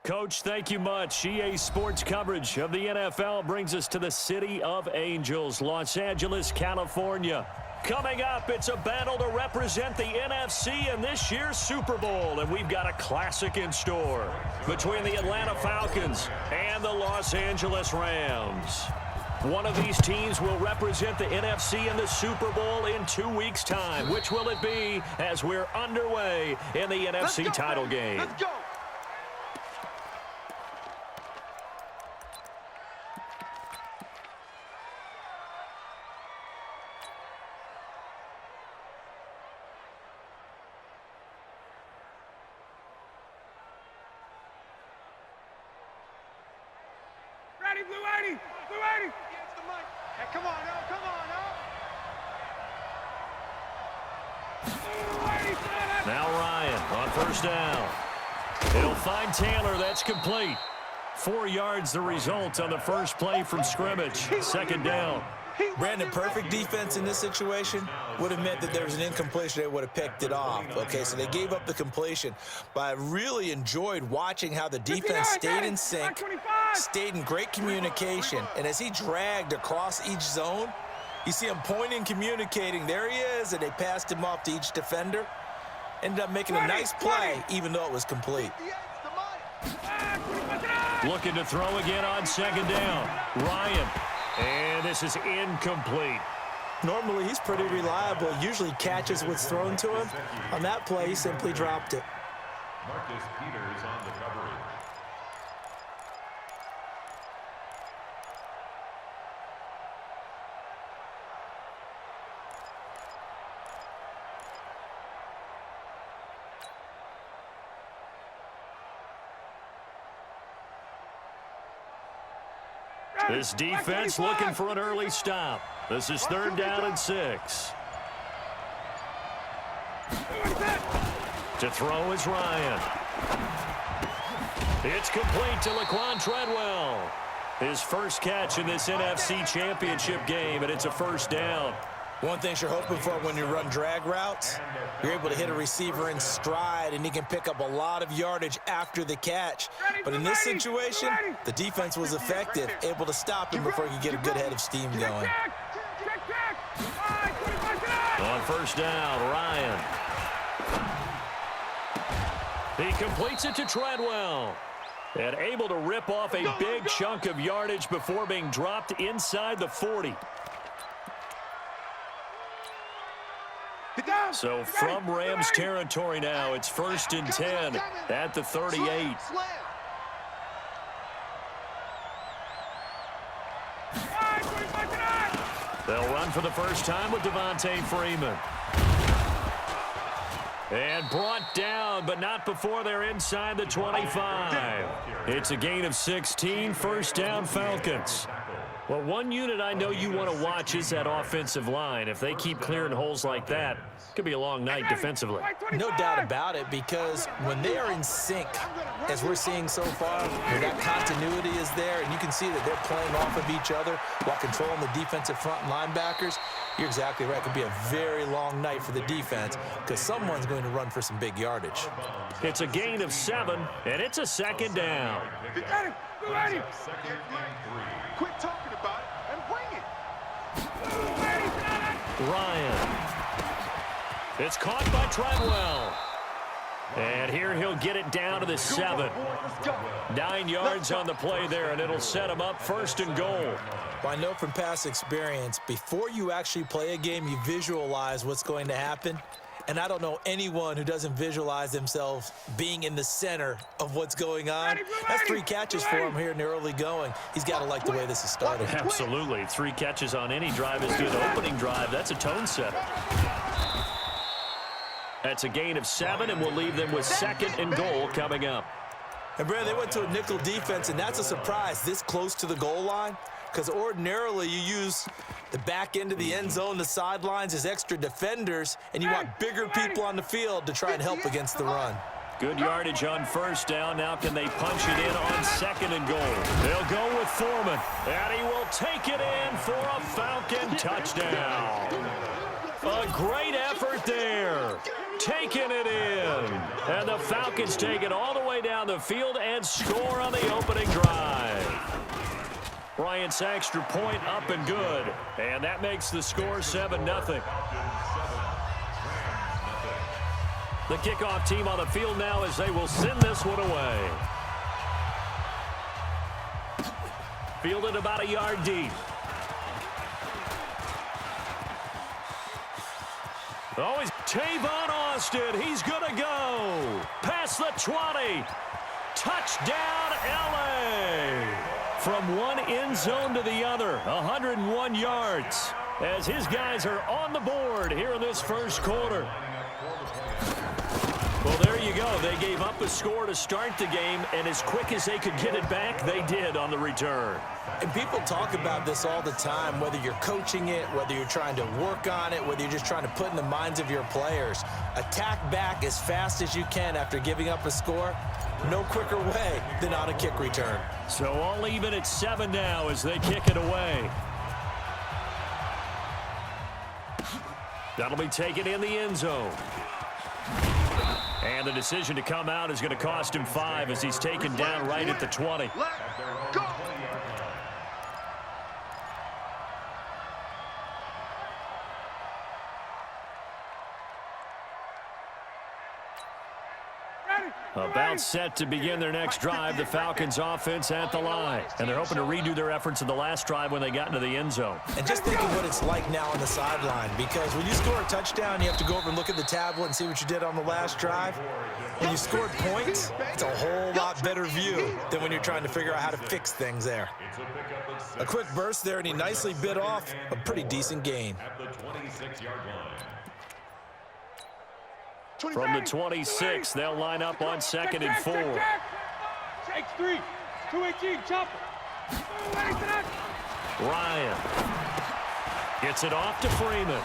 Coach, thank you much. EA Sports coverage of the NFL brings us to the City of Angels, Los Angeles, California. Coming up, it's a battle to represent the NFC in this year's Super Bowl, and we've got a classic in store between the Atlanta Falcons and the Los Angeles Rams. One of these teams will represent the NFC in the Super Bowl in 2 weeks' time. Which will it be as we're underway in the NFC title game? Let's go. Ready, Blue 80! Blue 80! Against the mic. Hey, come on now, come on now. Now Ryan on first down. He'll find Taylor. That's complete. 4 yards the result on the first play from scrimmage. Second down. Brandon, perfect defense in this situation would have meant that there was an incompletion. They would have picked it off. Okay, so they gave up the completion. But I really enjoyed watching how the defense stayed in sync, stayed in great communication. And as he dragged across each zone, you see him pointing, communicating. There he is, and they passed him off to each defender. Ended up making a nice play, even though it was complete. Looking to throw again on second down. Ryan. And this is incomplete. Normally, he's pretty reliable. Usually catches what's thrown to him. On that play, he simply dropped it. Marcus Peters on the coverage. This defense looking for an early stop. This is third down and 6. To throw is Ryan. It's complete to Laquan Treadwell. His first catch in this NFC Championship game, and it's a first down. One thing you're hoping for when you run drag routes, you're able to hit a receiver in stride, and he can pick up a lot of yardage after the catch. But in this situation, the defense was effective, able to stop him before he could get a good head of steam going. On first down, Ryan. He completes it to Treadwell. And able to rip off a big chunk of yardage before being dropped inside the 40. So from Rams territory now, it's first and 10 at the 38. They'll run for the first time with Devontae Freeman. And brought down, but not before they're inside the 25. It's a gain of 16, first down Falcons. Well, one unit I know you want to watch is that offensive line. If they keep clearing holes like that, it could be a long night defensively. No doubt about it, because when they are in sync, as we're seeing so far, where that continuity is there, and you can see that they're playing off of each other while controlling the defensive front linebackers, you're exactly right. It could be a very long night for the defense because someone's going to run for some big yardage. It's a gain of 7, and it's a second down. Ready. Quit talking about it and bring it. Ryan. It's caught by Treadwell. And here he'll get it down to the 7. 9 yards on the play there, and it'll set him up first and goal. Well, I know from past experience, before you actually play a game, you visualize what's going to happen. And I don't know anyone who doesn't visualize themselves being in the center of what's going on. That's 3 catches for him here in the early going. He's got to like the way this is started. Absolutely. 3 catches on any drive is good. Opening drive, that's a tone setter. That's a gain of 7, and we'll leave them with second and goal coming up. And, Brad, they went to a nickel defense, and that's a surprise this close to the goal line, because ordinarily you use the back end of the end zone, the sidelines as extra defenders, and you want bigger people on the field to try and help against the run. Good yardage on first down. Now can they punch it in on second and goal? They'll go with Foreman, and he will take it in for a Falcon touchdown. A great effort there. taking it in. And the Falcons take it all the way down the field and score on the opening drive. Bryant's extra point up and good. And that makes the score 7-0. The kickoff team on the field now as they will send this one away. Fielded about a yard deep. Oh, he's Tavon Austin. He's going to go. Past the 20. Touchdown, L.A. From one end zone to the other, 101 yards. As his guys are on the board here in this first quarter. Well, there you go. They gave up a score to start the game, and as quick as they could get it back, they did on the return. And people talk about this all the time, whether you're coaching it, whether you're trying to work on it, whether you're just trying to put in the minds of your players. Attack back as fast as you can after giving up a score. No quicker way than on a kick return. So all even at 7 now as they kick it away. That'll be taken in the end zone. And the decision to come out is going to cost him 5 as he's taken down right at the 20. Let's go. About set to begin their next drive, the Falcons offense at the line. And they're hoping to redo their efforts in the last drive when they got into the end zone. And just think of what it's like now on the sideline, because when you score a touchdown, you have to go over and look at the tablet and see what you did on the last drive. When you scored points, it's a whole lot better view than when you're trying to figure out how to fix things there. A quick burst there, and he nicely bit off a pretty decent gain. From the 26, they'll line up on 2nd and 4. Takes 3. 218, chopper. Ryan gets it off to Freeman.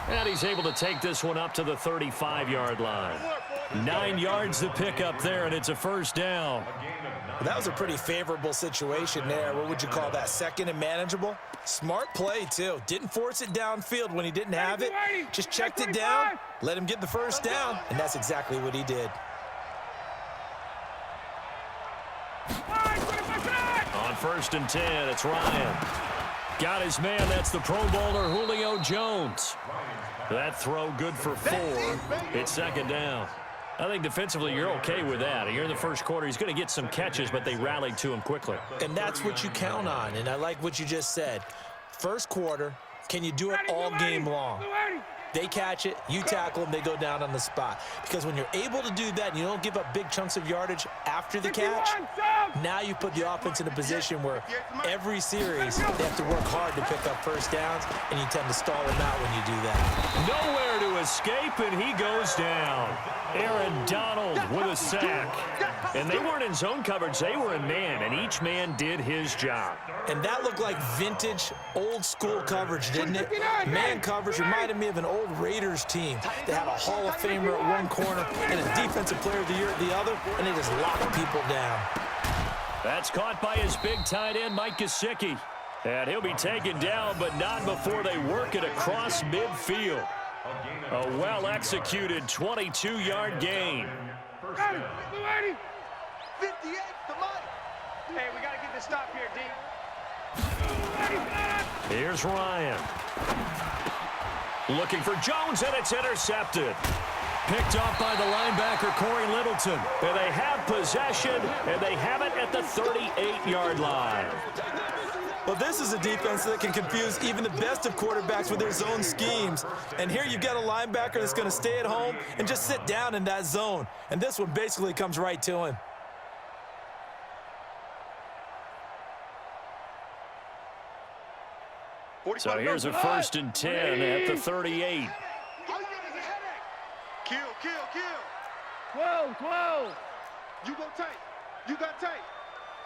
And he's able to take this one up to the 35-yard line. 9 yards to pick up there, and it's a first down. That was a pretty favorable situation there. What would you call that? Second and manageable? Smart play, too. Didn't force it downfield when he didn't have it. Just checked it down, let him get the first down, and that's exactly what he did. On 1st and 10, it's Ryan. Got his man. That's the Pro Bowler Julio Jones. That throw good for 4. It's 2nd down. I think defensively you're okay with that. You're in the first quarter. He's going to get some catches, but they rallied to him quickly. And that's what you count on, and I like what you just said. First quarter, can you do it all game long? They catch it, you tackle them, they go down on the spot. Because when you're able to do that and you don't give up big chunks of yardage after the catch, now you put the offense in a position where every series they have to work hard to pick up first downs, and you tend to stall them out when you do that. Nowhere to escape, and he goes down. Aaron Donald with a sack. And they weren't in zone coverage, they were in man, and each man did his job. And that looked like vintage, old-school coverage, didn't it? Man coverage reminded me of an old Raiders team. They had a Hall of Famer at one corner and a Defensive Player of the Year at the other, and they just locked people down. That's caught by his big tight end, Mike Gesicki. And he'll be taken down, but not before they work it across midfield. A well-executed 22-yard gain. 58 to Mike. Hey, we got to get this stop here, D. Here's Ryan. Looking for Jones, and it's intercepted. Picked off by the linebacker, Corey Littleton. And they have possession, and they have it at the 38-yard line. Well, this is a defense that can confuse even the best of quarterbacks with their zone schemes. And here you've got a linebacker that's going to stay at home and just sit down in that zone. And this one basically comes right to him. So here's a 1st and 10 at the 38. Kill. 12. You go tight. You got tight.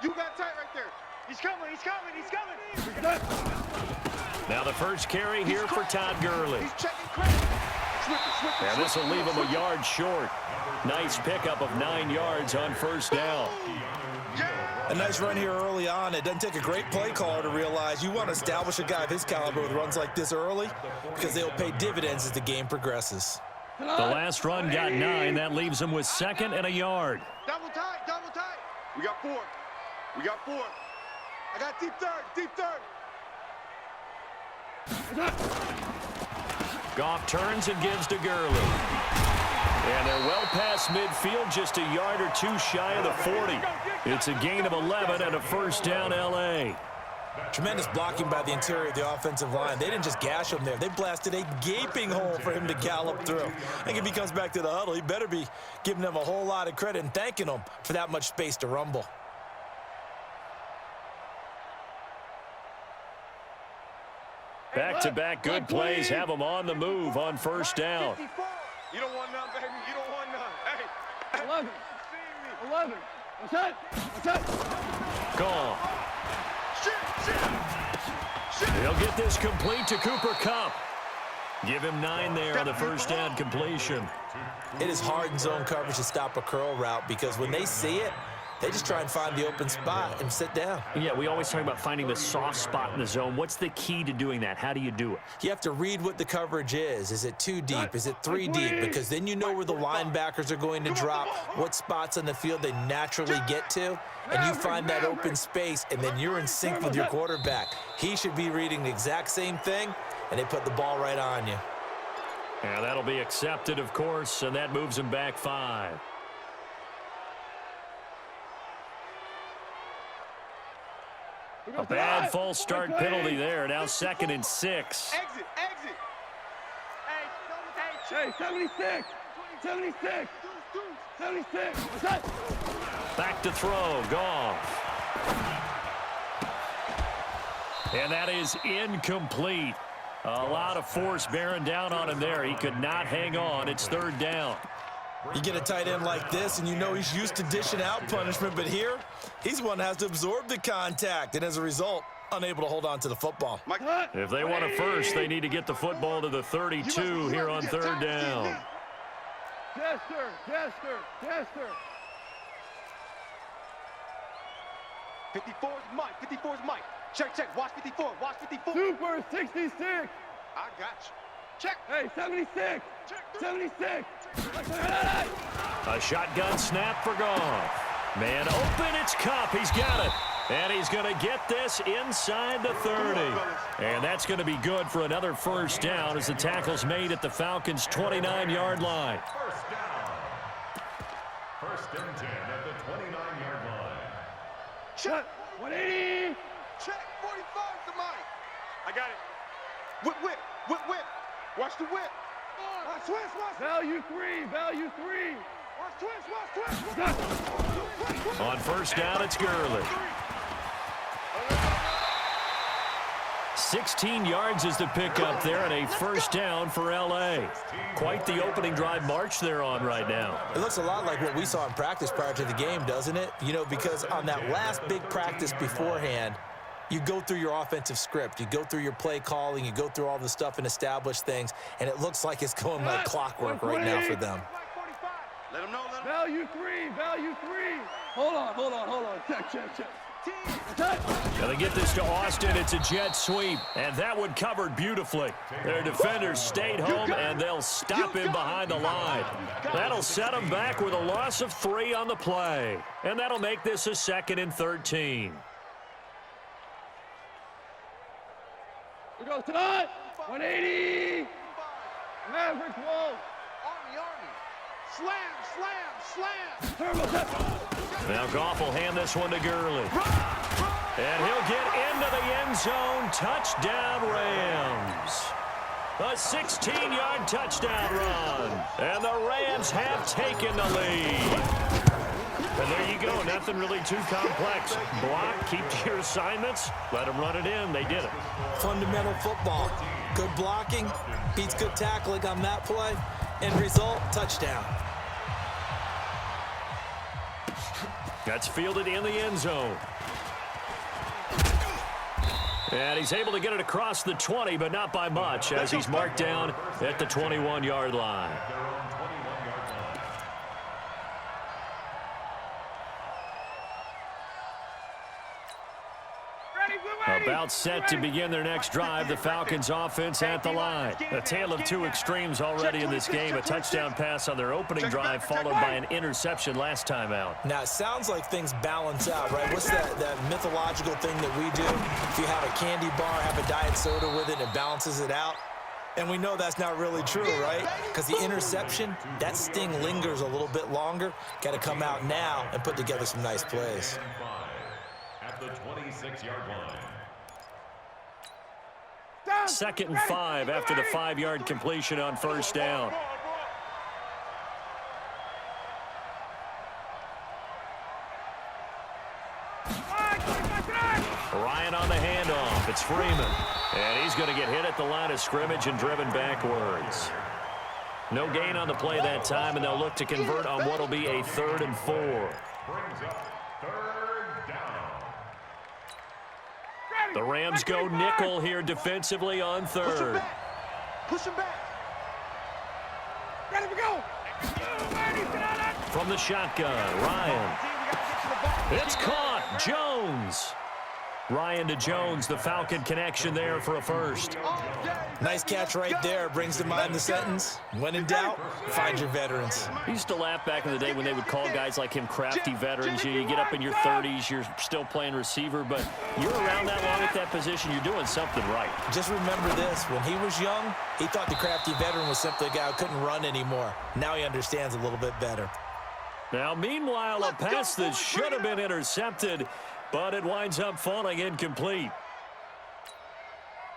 You got tight right there. He's coming. Now the first carry here for Todd Gurley. He's checking credit. And this will leave him a yard short. Nice pickup of 9 yards on 1st down. A nice run here early on. It doesn't take a great play caller to realize you want to establish a guy of his caliber with runs like this early, because they'll pay dividends as the game progresses. The last run got 9. That leaves him with 2nd and a yard. Double tight, double tight. We got 4. We got 4. I got deep third, deep third. Goff turns and gives to Gurley. And they're well past midfield, just a yard or 2 shy of the 40. It's a gain of 11 and a first down L.A. Tremendous blocking by the interior of the offensive line. They didn't just gash him there. They blasted a gaping hole for him to gallop through. I think if he comes back to the huddle, he better be giving them a whole lot of credit and thanking them for that much space to rumble. Back-to-back good plays have them on the move on first down. You don't want none, baby. You don't want none. Hey. 11. 11. What's that? What's that? Gone. He'll get this complete to Cooper Kupp. Give him 9 there on the first down completion. It is hard in zone coverage to stop a curl route because when they see it, they just try and find the open spot and sit down. Yeah, we always talk about finding the soft spot in the zone. What's the key to doing that? How do you do it? You have to read what the coverage is. Is it 2 deep? Is it 3 deep? Because then you know where the linebackers are going to drop, what spots on the field they naturally get to, and you find that open space, and then you're in sync with your quarterback. He should be reading the exact same thing, and they put the ball right on you. Yeah, that'll be accepted, of course, and that moves him back 5. A bad false start penalty there. Now 2nd and 6. Exit, exit. Hey, 76. 76. 76. What's that? Back to throw. Goff. And that is incomplete. A lot of force bearing down on him there. He could not hang on. It's 3rd down. You get a tight end like this, and you know he's used to dishing out punishment, but here, he's the one that has to absorb the contact, and as a result, unable to hold on to the football. If they want a first, they need to get the football to the 32 here on 3rd down. Jester, Jester, Jester. 54 is Mike, 54 is Mike. Check, check, watch 54, watch 54. Super 66. I got you. Check. Hey, 76. 76. A shotgun snap for Goff. Man open, it's Kupp. He's got it. And he's going to get this inside the 30. And that's going to be good for another first down as the tackle's made at the Falcons' 29-yard line. First down. 1st and 10 at the 29-yard line. Check. 180. Check. 45 to Mike. I got it. Whip, whip, whip, whip. Watch the whip. Watch twist, watch. Value 3. Value 3. Watch twist, watch twist. On first down, it's Gurley. 16 yards is the pickup there, and a first down for L.A. Quite the opening drive march they're on right now. It looks a lot like what we saw in practice prior to the game, doesn't it? You know, because on that last big practice beforehand, you go through your offensive script, you go through your play calling, you go through all the stuff and establish things, and it looks like it's going like clockwork right now for them. Let him know, let him know. Value 3. Value 3. Hold on. Check, check, check. Gonna get this to Austin. It's a jet sweep, and that one covered beautifully. Their defenders stayed home, and they'll stop him behind the line. That'll set him back with a loss of 3 on the play, and that'll make this a 2nd and 13. We go tonight. 180. Maverick Wolf. Army. Slam, slam, slam. Turbo set. Now Goff will hand this one to Gurley. And he'll get into the end zone. Touchdown, Rams. A 16-yard touchdown run. And the Rams have taken the lead. And there you go. Nothing really too complex. Block, keep to your assignments, let them run it in. They did it. Fundamental football. Good blocking, beats good tackling on that play. End result, touchdown. That's fielded in the end zone. And he's able to get it across the 20, but not by much, as he's marked down at the 21-yard line. A About set to begin their next drive. The Falcons offense at the line. A tale of two extremes already in this game. A touchdown pass on their opening drive followed by an interception last time out. Now, it sounds like things balance out, right? What's that mythological thing that we do? If you have a candy bar, have a diet soda with it, and it balances it out. And we know that's not really true, right? Because the interception, that sting lingers a little bit longer. Got to come out now and put together some nice plays. At the 26-yard line. 2nd and 5 after the 5-yard completion on first down. Ryan on the handoff. It's Freeman. And he's going to get hit at the line of scrimmage and driven backwards. No gain on the play that time, and they'll look to convert on what will be a 3rd and 4. Brings up 3rd down. The Rams go nickel here defensively on 3rd. Push him back. Ready to go. From the shotgun, Ryan. It's caught. Jones. Ryan to Jones, the Falcon connection there for a first. Nice catch right there. Brings to mind the sentence, when in doubt, find your veterans. I used to laugh back in the day when they would call guys like him crafty veterans. You get up in your 30s, you're still playing receiver, but you're around that long at that position, you're doing something right. Just remember this, when he was young, he thought the crafty veteran was simply a guy who couldn't run anymore. Now he understands a little bit better. Now, meanwhile, a pass that should have been intercepted, but it winds up falling incomplete.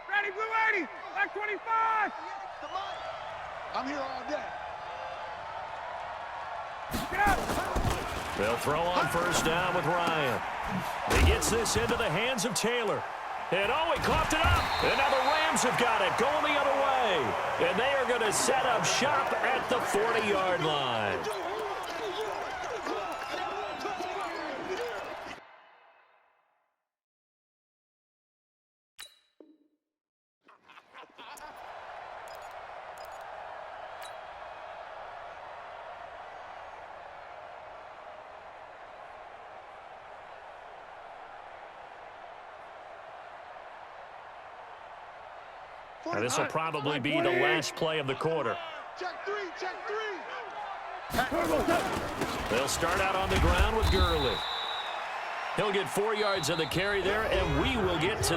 Ready, blue 80. Back 25. I'm here all day. Get up. They'll throw on first down with Ryan. He gets this into the hands of Taylor. And oh, he coughed it up. And now the Rams have got it going the other way. And they are going to set up shop at the 40-yard line. Now, this will probably be the last play of the quarter. Check three. They'll start out on the ground with Gurley. He'll get 4 yards on the carry there, and we will get to